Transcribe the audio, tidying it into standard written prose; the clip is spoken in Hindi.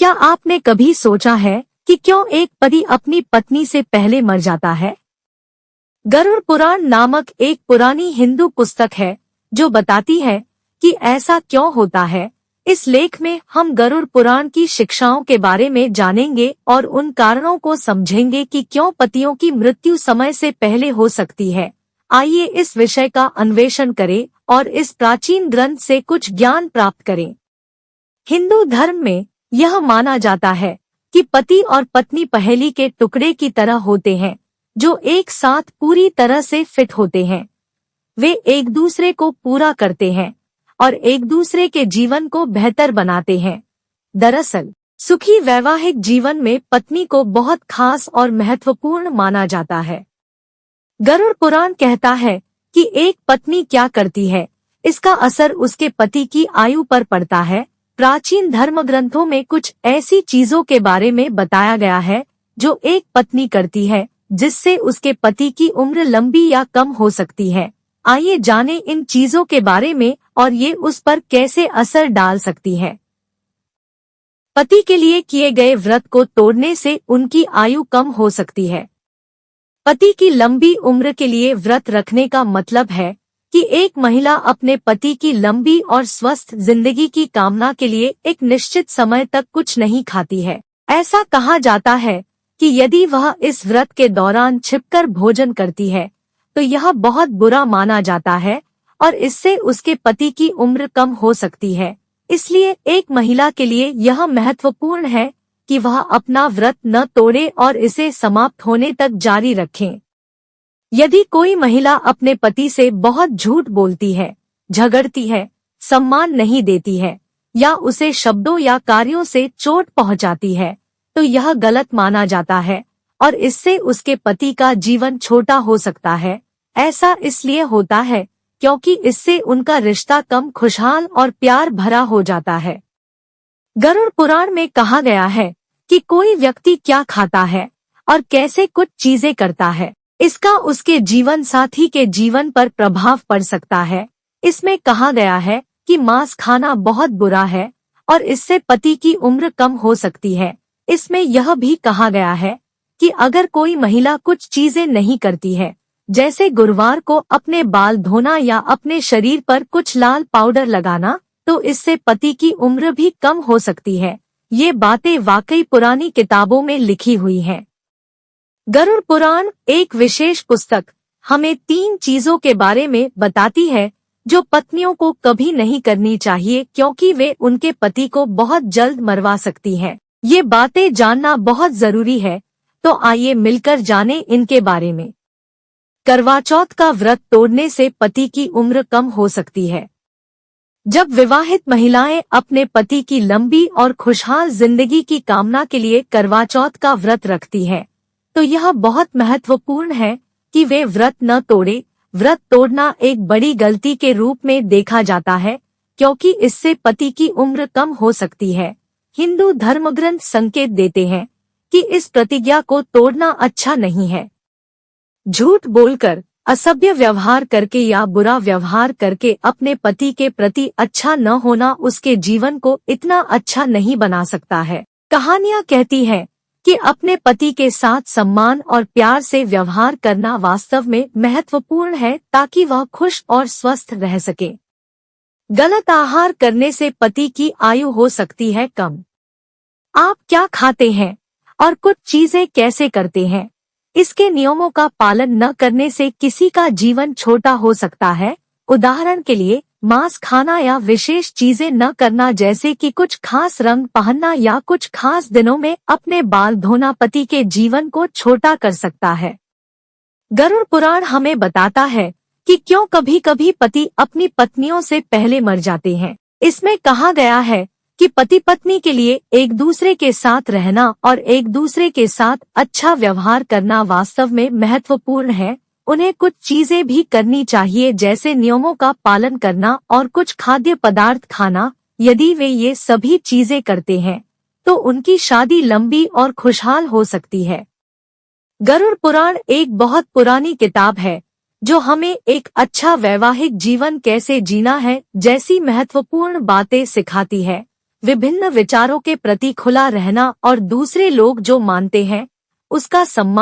क्या आपने कभी सोचा है कि क्यों एक पति अपनी पत्नी से पहले मर जाता है? गरुड़ पुराण नामक एक पुरानी हिंदू पुस्तक है जो बताती है कि ऐसा क्यों होता है। इस लेख में हम गरुड़ पुराण की शिक्षाओं के बारे में जानेंगे और उन कारणों को समझेंगे कि क्यों पतियों की मृत्यु समय से पहले हो सकती है। आइए इस विषय का अन्वेषण करें और इस प्राचीन ग्रंथ से कुछ ज्ञान प्राप्त करें। हिंदू धर्म में यह माना जाता है कि पति और पत्नी पहेली के टुकड़े की तरह होते हैं जो एक साथ पूरी तरह से फिट होते हैं। वे एक दूसरे को पूरा करते हैं और एक दूसरे के जीवन को बेहतर बनाते हैं। दरअसल सुखी वैवाहिक जीवन में पत्नी को बहुत खास और महत्वपूर्ण माना जाता है। गरुड़ पुराण कहता है कि एक पत्नी क्या करती है, इसका असर उसके पति की आयु पर पड़ता है। प्राचीन धर्म ग्रंथों में कुछ ऐसी चीजों के बारे में बताया गया है जो एक पत्नी करती है जिससे उसके पति की उम्र लंबी या कम हो सकती है। आइए जानें इन चीजों के बारे में और ये उस पर कैसे असर डाल सकती है। पति के लिए किए गए व्रत को तोड़ने से उनकी आयु कम हो सकती है। पति की लंबी उम्र के लिए व्रत रखने का मतलब है कि एक महिला अपने पति की लंबी और स्वस्थ जिंदगी की कामना के लिए एक निश्चित समय तक कुछ नहीं खाती है। ऐसा कहा जाता है कि यदि वह इस व्रत के दौरान छिपकर भोजन करती है तो यह बहुत बुरा माना जाता है और इससे उसके पति की उम्र कम हो सकती है। इसलिए एक महिला के लिए यह महत्वपूर्ण है कि वह अपना व्रत न तोड़े और इसे समाप्त होने तक जारी रखें। यदि कोई महिला अपने पति से बहुत झूठ बोलती है, झगड़ती है, सम्मान नहीं देती है या उसे शब्दों या कार्यों से चोट पहुंचाती है तो यह गलत माना जाता है और इससे उसके पति का जीवन छोटा हो सकता है। ऐसा इसलिए होता है क्योंकि इससे उनका रिश्ता कम खुशहाल और प्यार भरा हो जाता है। गरुड़ पुराण में कहा गया है कि कोई व्यक्ति क्या खाता है और कैसे कुछ चीजें करता है, इसका उसके जीवन साथी के जीवन पर प्रभाव पड़ सकता है। इसमें कहा गया है कि मांस खाना बहुत बुरा है और इससे पति की उम्र कम हो सकती है। इसमें यह भी कहा गया है कि अगर कोई महिला कुछ चीजें नहीं करती है, जैसे गुरुवार को अपने बाल धोना या अपने शरीर पर कुछ लाल पाउडर लगाना, तो इससे पति की उम्र भी कम हो सकती है। ये बातें वाकई पुरानी किताबों में लिखी हुई हैं। गरुड़ पुराण एक विशेष पुस्तक हमें 3 चीजों के बारे में बताती है जो पत्नियों को कभी नहीं करनी चाहिए क्योंकि वे उनके पति को बहुत जल्द मरवा सकती हैं। ये बातें जानना बहुत जरूरी है, तो आइए मिलकर जानें इनके बारे में। करवा चौथ का व्रत तोड़ने से पति की उम्र कम हो सकती है। जब विवाहित महिलाएं अपने पति की लंबी और खुशहाल जिंदगी की कामना के लिए करवा चौथ का व्रत रखती हैं, तो यह बहुत महत्वपूर्ण है कि वे व्रत न तोड़े। व्रत तोड़ना एक बड़ी गलती के रूप में देखा जाता है क्योंकि इससे पति की उम्र कम हो सकती है। हिंदू धर्मग्रंथ संकेत देते हैं कि इस प्रतिज्ञा को तोड़ना अच्छा नहीं है। झूठ बोलकर, असभ्य व्यवहार करके या बुरा व्यवहार करके अपने पति के प्रति अच्छा न होना उसके जीवन को इतना अच्छा नहीं बना सकता है। कहानियां कहती हैं कि अपने पति के साथ सम्मान और प्यार से व्यवहार करना वास्तव में महत्वपूर्ण है ताकि वह खुश और स्वस्थ रह सके। गलत आहार करने से पति की आयु हो सकती है कम। आप क्या खाते हैं और कुछ चीजें कैसे करते हैं, इसके नियमों का पालन न करने से किसी का जीवन छोटा हो सकता है। उदाहरण के लिए मांस खाना या विशेष चीजें न करना जैसे कि कुछ खास रंग पहनना या कुछ खास दिनों में अपने बाल धोना पति के जीवन को छोटा कर सकता है। गरुड़ पुराण हमें बताता है कि क्यों कभी कभी पति अपनी पत्नियों से पहले मर जाते हैं। इसमें कहा गया है कि पति पत्नी के लिए एक दूसरे के साथ रहना और एक दूसरे के साथ अच्छा व्यवहार करना वास्तव में महत्वपूर्ण है। उन्हें कुछ चीजें भी करनी चाहिए जैसे नियमों का पालन करना और कुछ खाद्य पदार्थ खाना। यदि वे ये सभी चीजें करते हैं तो उनकी शादी लंबी और खुशहाल हो सकती है। गरुड़ पुराण एक बहुत पुरानी किताब है जो हमें एक अच्छा वैवाहिक जीवन कैसे जीना है जैसी महत्वपूर्ण बातें सिखाती है। विभिन्न विचारों के प्रति खुला रहना और दूसरे लोग जो मानते हैं उसका सम्मान